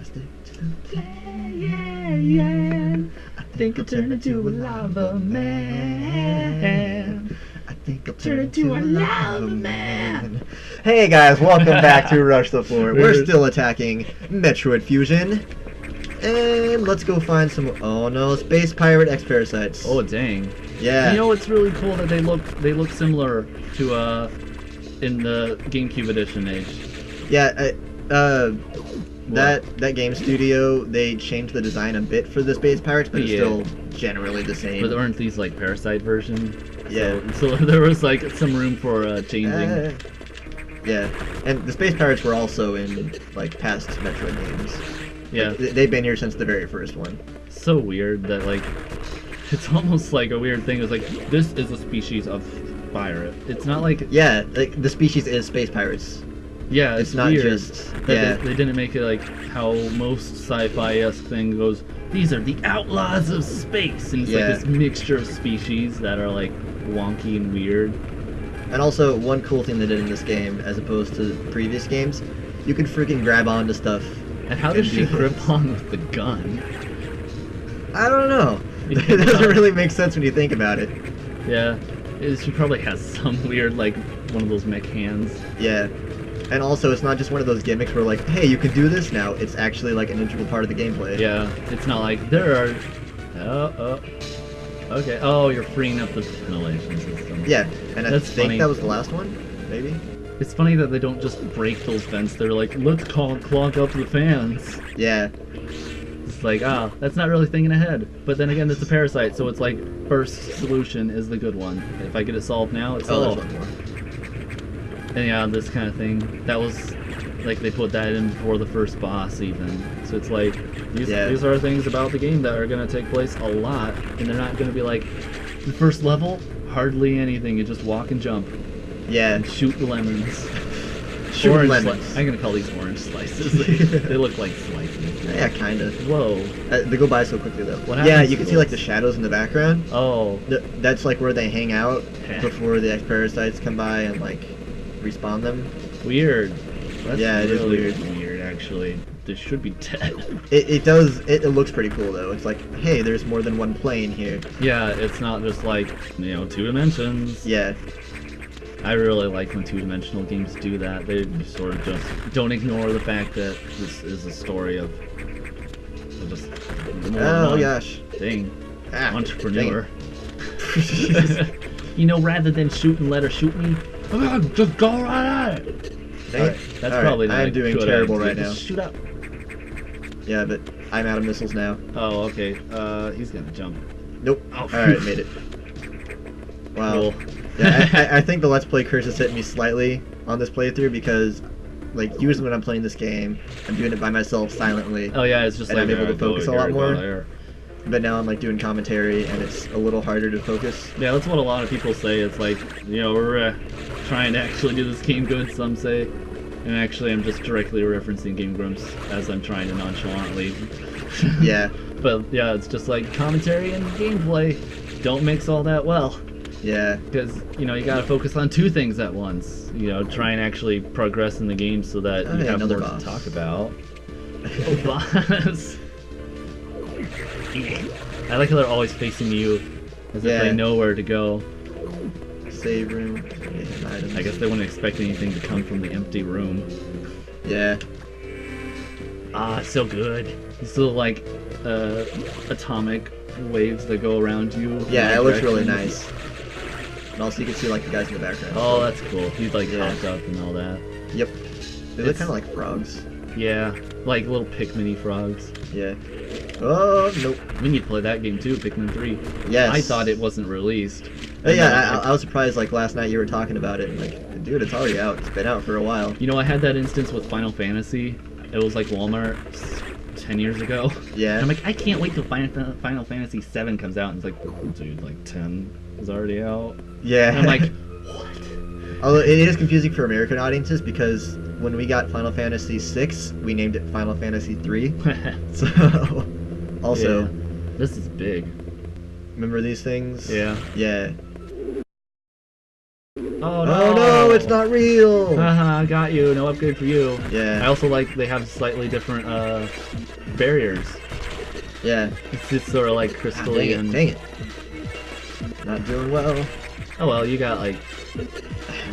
I stick to the plan. I think I'll turn into a lava man. I think I'll turn into a lava man. Hey guys, welcome back to Rush the Fort. We're still attacking Metroid Fusion. And let's go find some, oh no, space pirate X-parasites. Oh dang. Yeah. You know it's really cool that they look similar to in the GameCube edition age. Yeah, that game studio, they changed the design a bit for the space pirates, but it's still generally the same. But aren't these like Parasite version? Yeah. So there was like some room for changing. Yeah, and the space pirates were also in like past Metroid games. Yeah. Like, they've been here since the very first one. So weird that like it's almost like a weird thing. It's like this is a species of pirate. It's not like like the species is space pirates. Yeah, it's not weird just that they didn't make it like how most sci-fi-esque thing goes. These are the outlaws of space, and it's like this mixture of species that are like wonky and weird. And also, one cool thing they did in this game, as opposed to previous games, you can freaking grab onto stuff. And how does she grip on with the gun? I don't know. It doesn't really make sense when you think about it. Yeah, she probably has some weird like one of those mech hands. Yeah. And also, it's not just one of those gimmicks where, like, hey, you can do this now. It's actually, like, an integral part of the gameplay. Yeah, it's not like, there are... Okay, oh, you're freeing up the ventilation system. Yeah, and I think funny. That was the last one, maybe? It's funny that they don't just break those vents. They're like, let's clog up the fans. Yeah. It's like, that's not really thinking ahead. But then again, it's a parasite, so it's like, first solution is the good one. If I get it solved now, it's solved. There's one more. And yeah, this kind of thing, that was, like, they put that in before the first boss, even. So it's like, these are things about the game that are going to take place a lot, and they're not going to be like, the first level, hardly anything, you just walk and jump. Yeah. And shoot the lemons. Shoot lemons. I'm going to call these orange slices. They look like slices. Yeah, kind of. Whoa. They go by so quickly, though. Yeah, you can see, like, the shadows in the background. Oh. That's, like, where they hang out before the X-parasites come by and, like, respawn them. Weird. That's it is weird. Weird, actually. This should be dead. It does. It looks pretty cool though. It's like, hey, there's more than one plane here. Yeah, it's not just like 2 dimensions. Yeah. I really like when 2-dimensional games do that. They sort of just don't ignore the fact that this is a story of just. Gosh. Dang. Entrepreneur. Dang. Rather than shoot and let her shoot me. Just go right at it! Right, that's probably not I'm doing terrible right now. Just shoot up. Yeah, but I'm out of missiles now. Oh, okay. He's gonna jump. Nope. Oh. Alright, made it. Wow. Cool. Yeah, I think the Let's Play curse has hit me slightly on this playthrough because, like, usually when I'm playing this game, I'm doing it by myself silently. Oh yeah, it's just and like I'm able to focus a lot more. But now I'm like doing commentary and it's a little harder to focus. Yeah, that's what a lot of people say. It's like, we're trying to actually do this game good, some say. And actually I'm just directly referencing Game Grumps as I'm trying to nonchalantly. Yeah. But yeah, it's just like commentary and gameplay don't mix all that well. Yeah. Because, you gotta focus on 2 things at once. Try and actually progress in the game so that you have more to talk about. Oh, boss. I like how they're always facing you as if they know where to go. Save room. I guess they wouldn't expect anything to come from the empty room. Yeah. So good. These little like atomic waves that go around you. Yeah, it looks really nice. And also you can see like the guys in the background. Oh, that's cool. He's like popped up and all that. Yep. They look kind of like frogs. Yeah, like little Pikmin-y frogs. Yeah. Oh, nope. We need to play that game too, Pikmin 3. Yes. I thought it wasn't released. Oh, yeah, I was surprised, like, last night you were talking about it, and, like, dude, it's already out. It's been out for a while. I had that instance with Final Fantasy. It was, like, Walmart 10 years ago. Yeah. And I'm like, I can't wait till Final Fantasy 7 comes out. And it's like, dude, like, 10 is already out. Yeah. And I'm like, what? Although, it is confusing for American audiences, because when we got Final Fantasy 6, we named it Final Fantasy 3. So, also... Yeah. This is big. Remember these things? Yeah. Yeah. Oh no! Oh no! no, it's not real. Haha, got you. No upgrade for you. Yeah. I also like they have slightly different barriers. Yeah. It's just sort of like crystalline. Dang it. Not doing well. Oh well, you got like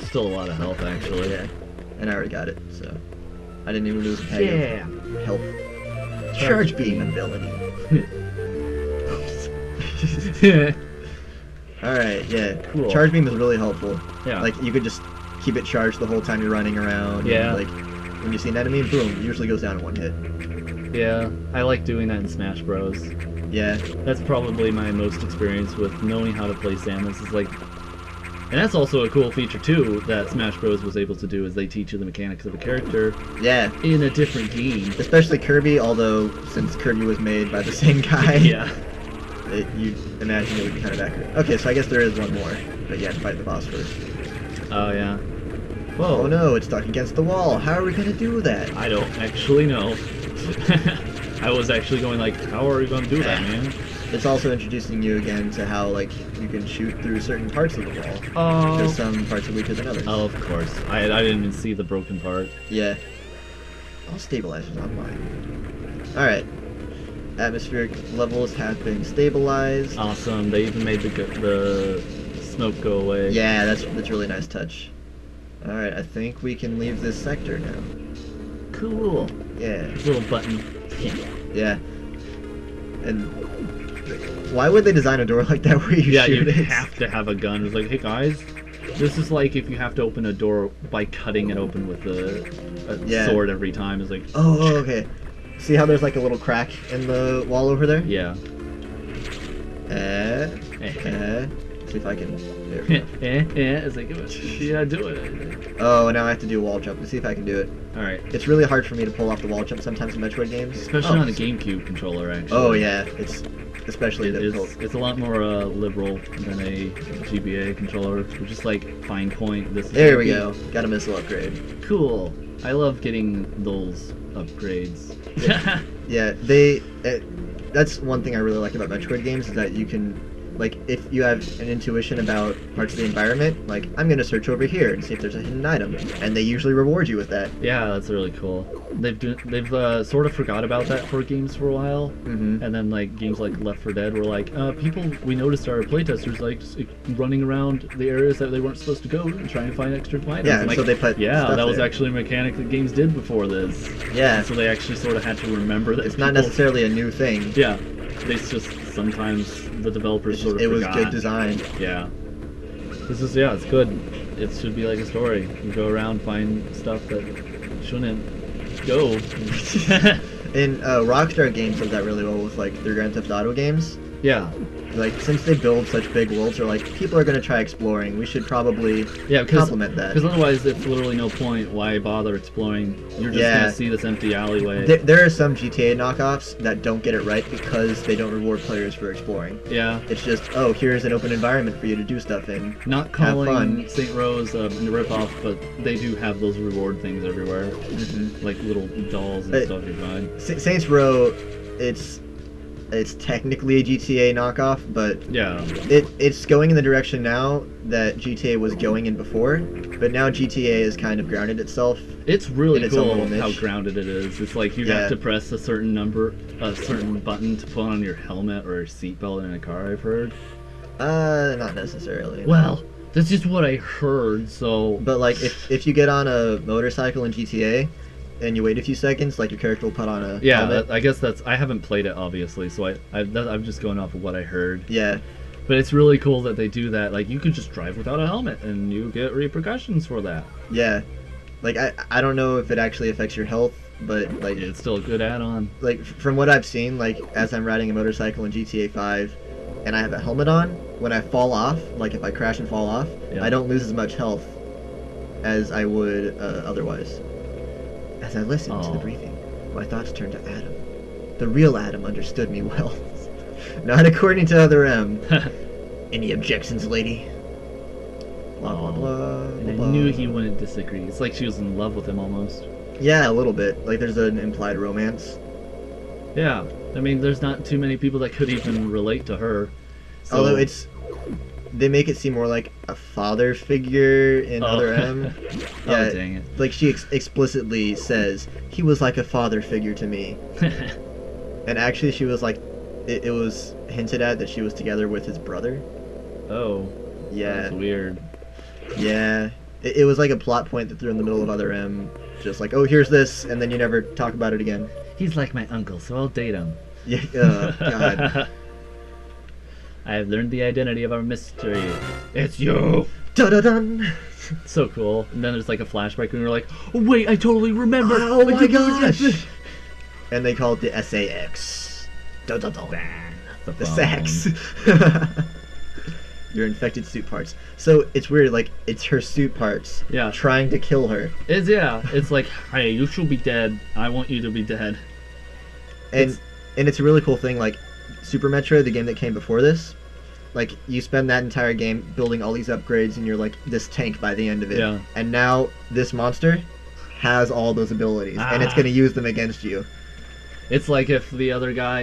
still a lot of health actually. Yeah. And I already got it, so I didn't even lose a peg of health. Charge beam ability. Alright, yeah. Cool. Charge beam is really helpful. Yeah. Like, you could just keep it charged the whole time you're running around. Yeah. And, like, when you see an enemy, boom, it usually goes down in one hit. Yeah, I like doing that in Smash Bros. Yeah. That's probably my most experience with knowing how to play Samus. Is like, and that's also a cool feature too that Smash Bros was able to do, is they teach you the mechanics of a character. Yeah. In a different game. Especially Kirby, although since Kirby was made by the same guy. Yeah. You imagine it would be kind of accurate. Okay, so I guess there is one more, but you have to fight the boss first. Oh yeah. Whoa. Oh no, it's stuck against the wall. How are we gonna do that? I don't actually know. I was actually going like, how are we gonna do that, man? It's also introducing you again to how, like, you can shoot through certain parts of the wall. Oh. There's some parts are weaker than others. Oh, of course. I didn't even see the broken part. Yeah. All stabilizers online. Alright. Atmospheric levels have been stabilized. Awesome. They even made the smoke go away. Yeah, that's a really nice touch. Alright, I think we can leave this sector now. Cool. Yeah. Little button. Yeah. And why would they design a door like that where you shoot it? You have to have a gun. It's like, hey guys, this is like if you have to open a door by cutting it open with a sword every time. It's like, oh, okay. See how there's like a little crack in the wall over there? Yeah. See if I can. It's like, yeah, do it. Oh, now I have to do a wall jump. Let's see if I can do it. Alright. It's really hard for me to pull off the wall jump sometimes in Metroid games. Especially on a GameCube controller, actually. Oh, yeah. It's especially difficult. It's a lot more liberal than a GBA controller. We're just like, fine point. There we go. Got a missile upgrade. Cool. I love getting those upgrades. Yeah, that's one thing I really like about Metroid games, is that you can, like, if you have an intuition about parts of the environment, like, I'm gonna search over here and see if there's a hidden item, and they usually reward you with that. Yeah, that's really cool. They've sort of forgot about that for games for a while, and then like games like Left 4 Dead were like, we noticed our playtesters like just running around the areas that they weren't supposed to go and trying to find extra items. Yeah, like, so they put that was there. actually a mechanic that games did before this. Yeah. And so they actually sort of had to remember that. It's not necessarily a new thing. Yeah, they just sometimes the developers sort of it forgot. was good design. Yeah. It's good. It should be like a story. You go around, find stuff that shouldn't go. And Rockstar games does that really well with like their Grand Theft Auto games. Yeah. Like, since they build such big worlds, they're like, people are gonna try exploring. We should probably complement that. Because otherwise, it's literally no point. Why bother exploring? You're just gonna see this empty alleyway. There are some GTA knockoffs that don't get it right because they don't reward players for exploring. Yeah. It's just, oh, here's an open environment for you to do stuff in. Not calling St. Rose a ripoff, but they do have those reward things everywhere. Like little dolls and stuff you find. Saints Row, it's technically a GTA knockoff, but yeah, it's going in the direction now that GTA was going in before, but now GTA has kind of grounded itself. It's really cool how grounded it is. It's like you have to press a certain button to put on your helmet or seatbelt in a car, I've heard. Not necessarily. Well, that's just what I heard, so... But, like, if you get on a motorcycle in GTA, and you wait a few seconds, like, your character will put on a helmet. I guess I haven't played it, obviously, so I'm just going off of what I heard. Yeah. But it's really cool that they do that. Like, you can just drive without a helmet, and you get repercussions for that. Yeah. Like, I don't know if it actually affects your health, but, like... It's still a good add-on. Like, from what I've seen, like, as I'm riding a motorcycle in GTA 5, and I have a helmet on, when I fall off, like, if I crash and fall off, I don't lose as much health as I would otherwise. As I listened to the briefing, my thoughts turned to Adam. The real Adam understood me well. Not according to other M. Any objections, lady? Blah, blah, blah, and I knew he wouldn't disagree. It's like she was in love with him almost. Yeah, a little bit. Like, there's an implied romance. Yeah. I mean, there's not too many people that could even relate to her. So... Although they make it seem more like a father figure in Other M. Yeah, dang it. Like she explicitly says, he was like a father figure to me. And actually she was like, it was hinted at that she was together with his brother. Oh. Yeah. That's weird. Yeah. It was like a plot point that threw in the middle of Other M. Just like, oh, here's this, and then you never talk about it again. He's like my uncle, so I'll date him. Yeah, God. I have learned the identity of our mystery. It's you! Dun-dun-dun! So cool. And then there's like a flashback and you're like, oh wait, I totally remember! Oh my gosh! And they call it the SAX. Dun-dun-dun. The sax. Your infected suit parts. So it's weird, like, it's her suit parts trying to kill her. It's like, hey, you should be dead. I want you to be dead. And it's a really cool thing, like, Super Metroid, the game that came before this, like, you spend that entire game building all these upgrades and you're like this tank by the end of it. Yeah. And now this monster has all those abilities, and it's going to use them against you. It's like if the other guy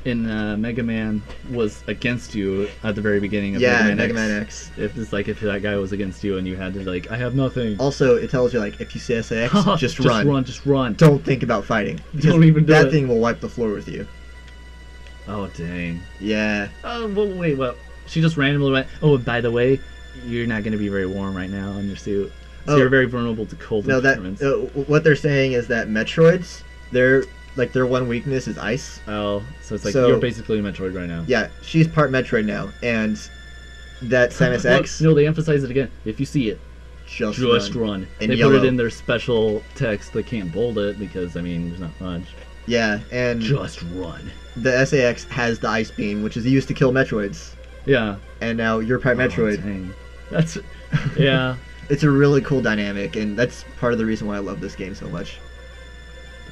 in Mega Man was against you at the very beginning of Mega Man X. If that guy was against you and you had to like, I have nothing. Also, it tells you like, if you see SAX, just run. Just run. Don't think about fighting. Don't even do that thing will wipe the floor with you. Oh dang. Yeah. Well, wait, what? She just randomly went, oh, and by the way, you're not going to be very warm right now in your suit. So you're very vulnerable to cold environments. What they're saying is that Metroids, their one weakness is ice. Oh, so it's like you're basically a Metroid right now. Yeah, she's part Metroid now, and that Samus X... No, they emphasize it again. If you see it, just run. They put it in their special text. They can't bold it because, I mean, there's not much. Yeah, and... Just run. The SAX has the Ice Beam, which is used to kill Metroids. Yeah. And now you're part Metroid. Dang. That's... Yeah. It's a really cool dynamic, and that's part of the reason why I love this game so much.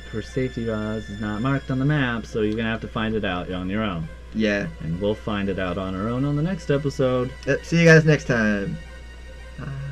For safety rods is not marked on the map, so you're gonna have to find it out on your own. Yeah. And we'll find it out on our own on the next episode. See you guys next time. Bye.